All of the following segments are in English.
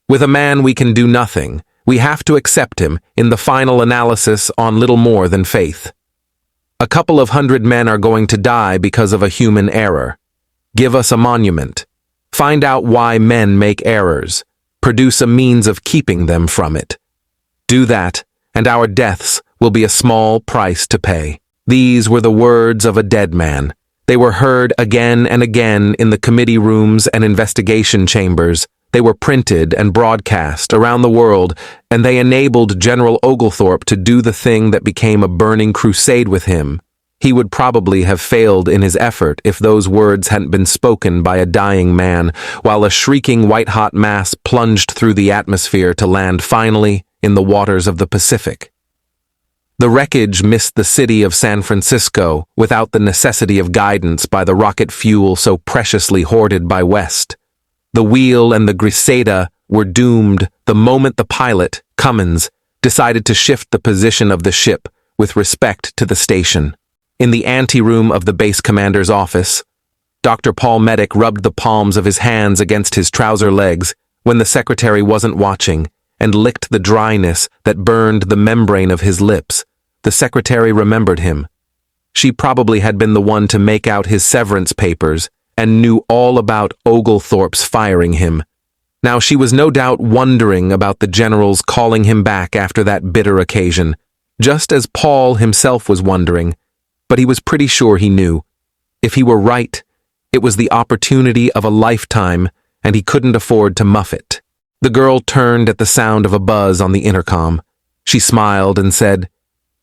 With a man we can do nothing. We have to accept him, in the final analysis, on little more than faith. A couple of 100 men are going to die because of a human error. Give us a monument. Find out why men make errors. Produce a means of keeping them from it. Do that, and our deaths will be a small price to pay. These were the words of a dead man. They were heard again and again in the committee rooms and investigation chambers. They were printed and broadcast around the world, and they enabled General Oglethorpe to do the thing that became a burning crusade with him. He would probably have failed in his effort if those words hadn't been spoken by a dying man, while a shrieking white-hot mass plunged through the atmosphere to land finally in the waters of the Pacific. The wreckage missed the city of San Francisco without the necessity of guidance by the rocket fuel so preciously hoarded by West. The Wheel and the Griseda were doomed the moment the pilot, Cummins, decided to shift the position of the ship with respect to the station. In the anteroom of the base commander's office, Dr. Paul Medic rubbed the palms of his hands against his trouser legs when the secretary wasn't watching and licked the dryness that burned the membrane of his lips. The secretary remembered him. She probably had been the one to make out his severance papers and knew all about Oglethorpe's firing him. Now she was no doubt wondering about the general's calling him back after that bitter occasion, just as Paul himself was wondering, but he was pretty sure he knew. If he were right, it was the opportunity of a lifetime, and he couldn't afford to muff it. The girl turned at the sound of a buzz on the intercom. She smiled and said,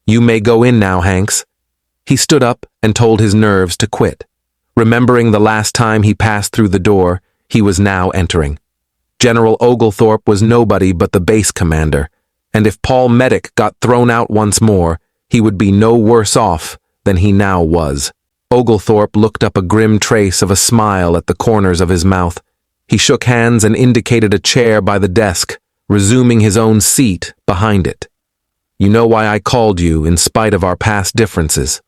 "You may go in now, Hanks." He stood up and told his nerves to quit. Remembering the last time he passed through the door, he was now entering. General Oglethorpe was nobody but the base commander, and if Paul Medic got thrown out once more, he would be no worse off than he now was. Oglethorpe looked up a grim trace of a smile at the corners of his mouth. He shook hands and indicated a chair by the desk, resuming his own seat behind it. "You know why I called you in spite of our past differences."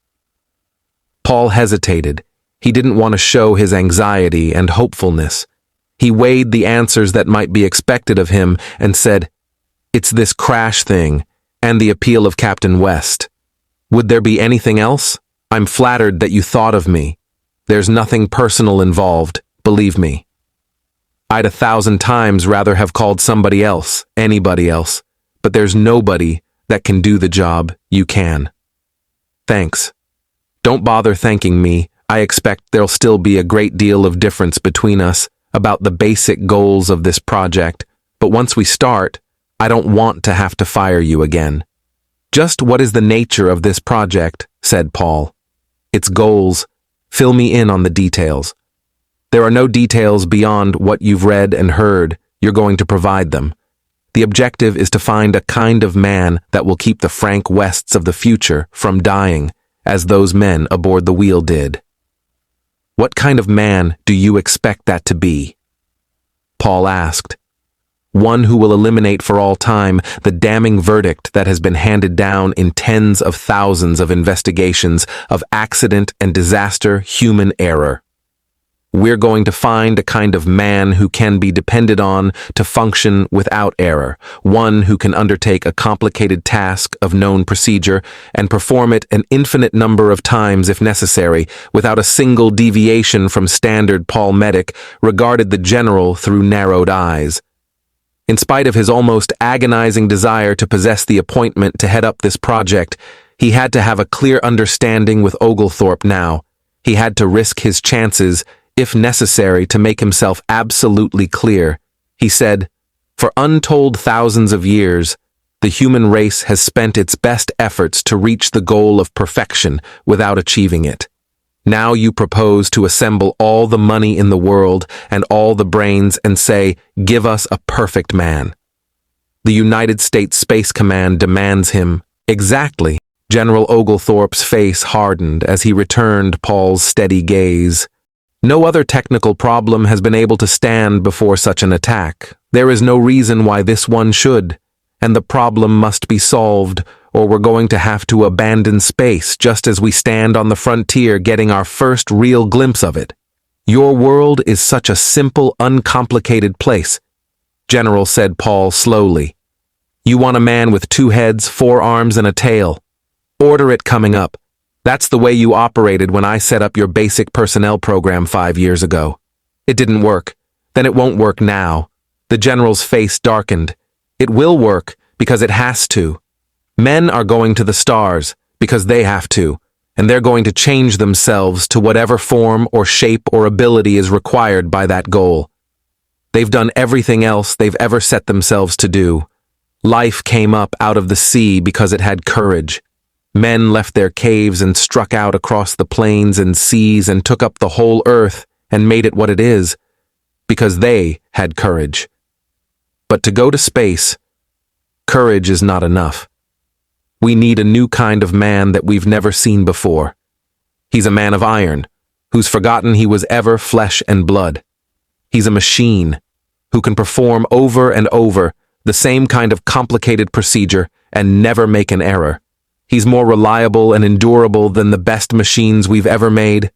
Paul hesitated. He didn't want to show his anxiety and hopefulness. He weighed the answers that might be expected of him and said, "It's this crash thing and the appeal of Captain West. Would there be anything else? I'm flattered that you thought of me. There's nothing personal involved, believe me. I'd 1,000 times rather have called somebody else, anybody else, but there's nobody that can do the job you can. Thanks. Don't bother thanking me. I expect there'll still be a great deal of difference between us about the basic goals of this project, but once we start, I don't want to have to fire you again." "Just what is the nature of this project?" said Paul. "Its goals. Fill me in on the details." "There are no details beyond what you've read and heard. You're going to provide them. The objective is to find a kind of man that will keep the Frank Wests of the future from dying, as those men aboard the Wheel did." "What kind of man do you expect that to be?" Paul asked. "One who will eliminate for all time the damning verdict that has been handed down in tens of thousands of investigations of accident and disaster human error. We're going to find a kind of man who can be depended on to function without error, one who can undertake a complicated task of known procedure and perform it an infinite number of times if necessary, without a single deviation from standard. Paul Medic regarded the general through narrowed eyes. In spite of his almost agonizing desire to possess the appointment to head up this project, he had to have a clear understanding with Oglethorpe now. He had to risk his chances, if necessary, to make himself absolutely clear. He said, "For untold thousands of years, the human race has spent its best efforts to reach the goal of perfection without achieving it. Now you propose to assemble all the money in the world and all the brains and say, 'Give us a perfect man.' The United States Space Command demands him." "Exactly." General Oglethorpe's face hardened as he returned Paul's steady gaze. "No other technical problem has been able to stand before such an attack. There is no reason why this one should, and the problem must be solved, or we're going to have to abandon space just as we stand on the frontier getting our first real glimpse of it. Your world is such a simple, uncomplicated place. General, said Paul slowly. You want a man with 2 heads, 4 arms, and a tail. Order it coming up. That's the way you operated when I set up your basic personnel program 5 years ago. It didn't work. Then it won't work now. The general's face darkened. It will work because it has to. Men are going to the stars because they have to, and they're going to change themselves to whatever form or shape or ability is required by that goal. They've done everything else they've ever set themselves to do. Life came up out of the sea because it had courage. Men left their caves and struck out across the plains and seas and took up the whole earth and made it what it is, because they had courage. But to go to space, courage is not enough. We need a new kind of man that we've never seen before. He's a man of iron, who's forgotten he was ever flesh and blood. He's a machine, who can perform over and over the same kind of complicated procedure and never make an error. He's more reliable and endurable than the best machines we've ever made.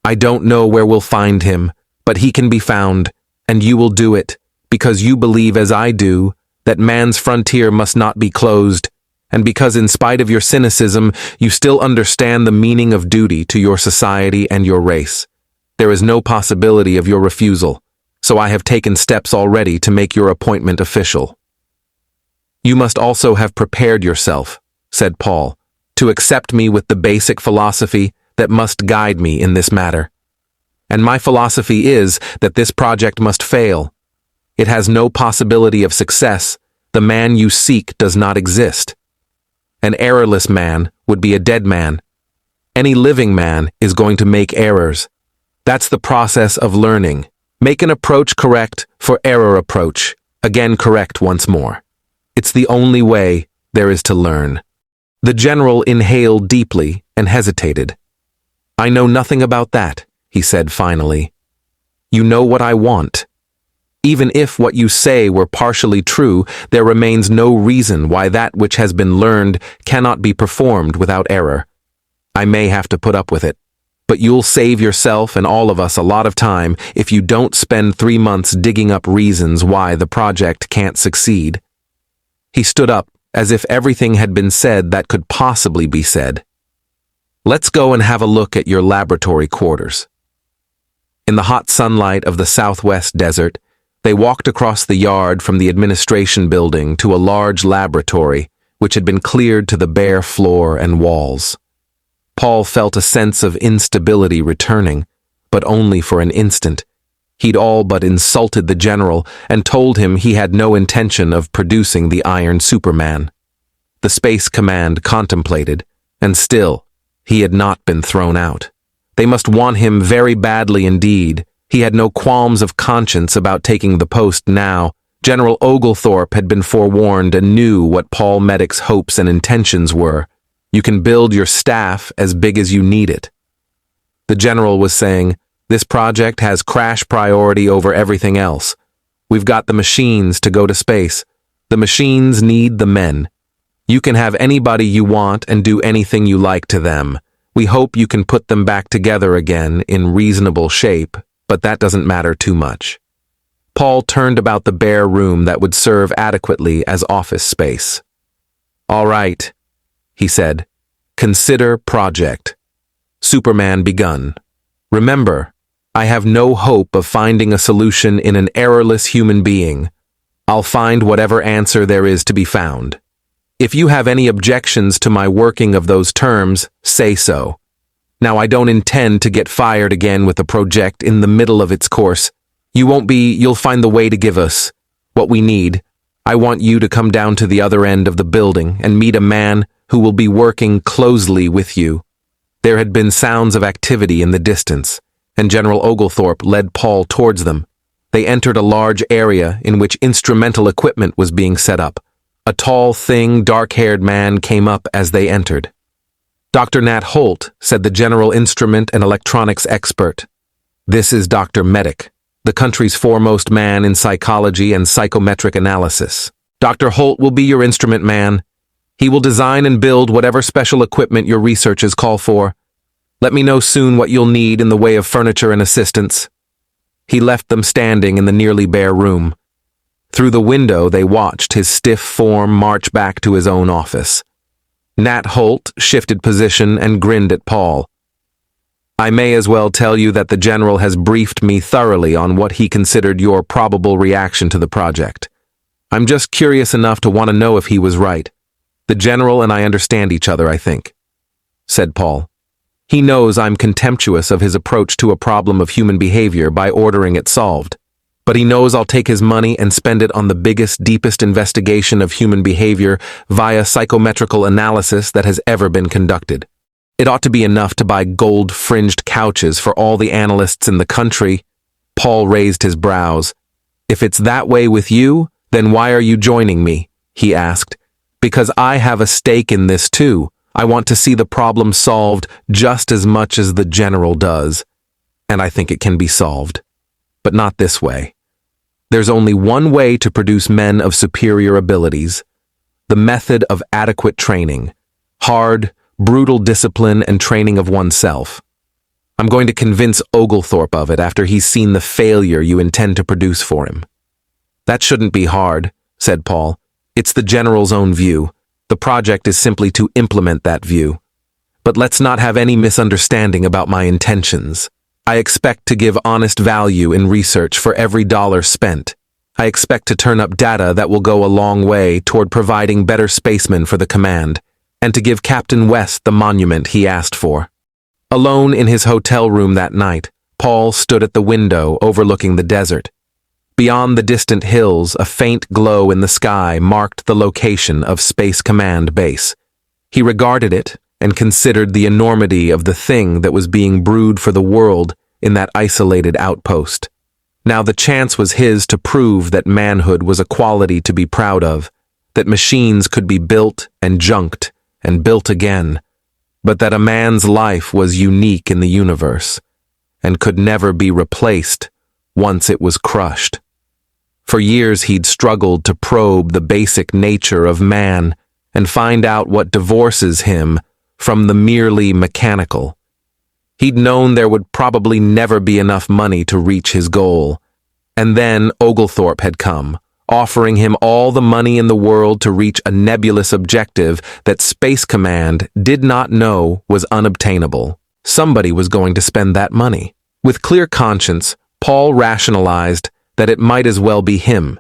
I don't know where we'll find him, but he can be found, and you will do it, because you believe as I do, that man's frontier must not be closed, and because in spite of your cynicism, you still understand the meaning of duty to your society and your race. There is no possibility of your refusal, so I have taken steps already to make your appointment official. You must also have prepared yourself, said Paul, to accept me with the basic philosophy that must guide me in this matter. And my philosophy is that this project must fail. It has no possibility of success. The man you seek does not exist. An errorless man would be a dead man. Any living man is going to make errors. That's the process of learning. Make an approach correct for error approach, again correct once more. It's the only way there is to learn. The general inhaled deeply and hesitated. I know nothing about that, he said finally. You know what I want. Even if what you say were partially true, there remains no reason why that which has been learned cannot be performed without error. I may have to put up with it, but you'll save yourself and all of us a lot of time if you don't spend 3 months digging up reasons why the project can't succeed. He stood up, as if everything had been said that could possibly be said. Let's go and have a look at your laboratory quarters. In the hot sunlight of the southwest desert, they walked across the yard from the administration building to a large laboratory which had been cleared to the bare floor and walls. Paul felt a sense of instability returning, but only for an instant. He'd all but insulted the general and told him he had no intention of producing the Iron Superman. The Space Command contemplated, and still, he had not been thrown out. They must want him very badly indeed. He had no qualms of conscience about taking the post now. General Oglethorpe had been forewarned and knew what Paul Medic's hopes and intentions were. You can build your staff as big as you need it. The general was saying, this project has crash priority over everything else. We've got the machines to go to space. The machines need the men. You can have anybody you want and do anything you like to them. We hope you can put them back together again in reasonable shape, but that doesn't matter too much. Paul turned about the bare room that would serve adequately as office space. All right, he said. Consider project. Superman begun. Remember, I have no hope of finding a solution in an errorless human being. I'll find whatever answer there is to be found. If you have any objections to my working of those terms, say so. Now, I don't intend to get fired again with a project in the middle of its course. You'll find the way to give us what we need. I want you to come down to the other end of the building and meet a man who will be working closely with you. There had been sounds of activity in the distance, and General Oglethorpe led Paul towards them. They entered a large area in which instrumental equipment was being set up. A tall, thin, dark-haired man came up as they entered. Dr. Nat Holt, said the general instrument and electronics expert. This is Dr. Medic, the country's foremost man in psychology and psychometric analysis. Dr. Holt will be your instrument man. He will design and build whatever special equipment your researches call for. Let me know soon what you'll need in the way of furniture and assistance. He left them standing in the nearly bare room. Through the window, they watched his stiff form march back to his own office. Nat Holt shifted position and grinned at Paul. I may as well tell you that the general has briefed me thoroughly on what he considered your probable reaction to the project. I'm just curious enough to want to know if he was right. The general and I understand each other, I think," said Paul. "He knows I'm contemptuous of his approach to a problem of human behavior by ordering it solved. But he knows I'll take his money and spend it on the biggest, deepest investigation of human behavior via psychometrical analysis that has ever been conducted. It ought to be enough to buy gold-fringed couches for all the analysts in the country." Paul raised his brows. "If it's that way with you, then why are you joining me?" he asked. "Because I have a stake in this too. I want to see the problem solved just as much as the general does. And I think it can be solved. But not this way. There's only one way to produce men of superior abilities: the method of adequate training, hard, brutal discipline and training of oneself. I'm going to convince Oglethorpe of it after he's seen the failure you intend to produce for him." "That shouldn't be hard," said Paul. "It's the general's own view. The project is simply to implement that view. But let's not have any misunderstanding about my intentions. I expect to give honest value in research for every dollar spent. I expect to turn up data that will go a long way toward providing better spacemen for the command, and to give Captain West the monument he asked for." Alone in his hotel room that night, Paul stood at the window overlooking the desert. Beyond the distant hills, a faint glow in the sky marked the location of Space Command Base. He regarded it and considered the enormity of the thing that was being brewed for the world in that isolated outpost. Now the chance was his to prove that manhood was a quality to be proud of, that machines could be built and junked and built again, but that a man's life was unique in the universe and could never be replaced once it was crushed. For years he'd struggled to probe the basic nature of man and find out what divorces him from the merely mechanical. He'd known there would probably never be enough money to reach his goal. And then Oglethorpe had come, offering him all the money in the world to reach a nebulous objective that Space Command did not know was unobtainable. Somebody was going to spend that money. With clear conscience, Paul rationalized that it might as well be him.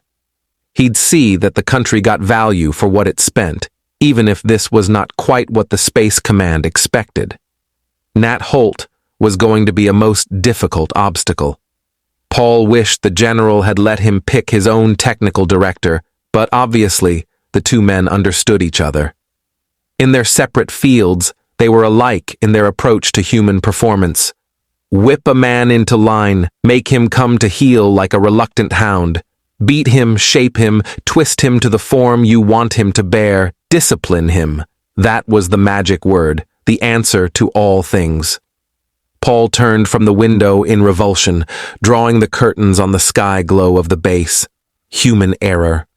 He'd see that the country got value for what it spent, even if this was not quite what the Space Command expected. Nat Holt was going to be a most difficult obstacle. Paul wished the general had let him pick his own technical director, but obviously the two men understood each other. In their separate fields, they were alike in their approach to human performance. Whip a man into line, make him come to heel like a reluctant hound. Beat him, shape him, twist him to the form you want him to bear, discipline him. That was the magic word, the answer to all things. Paul turned from the window in revulsion, drawing the curtains on the sky glow of the base. Human error.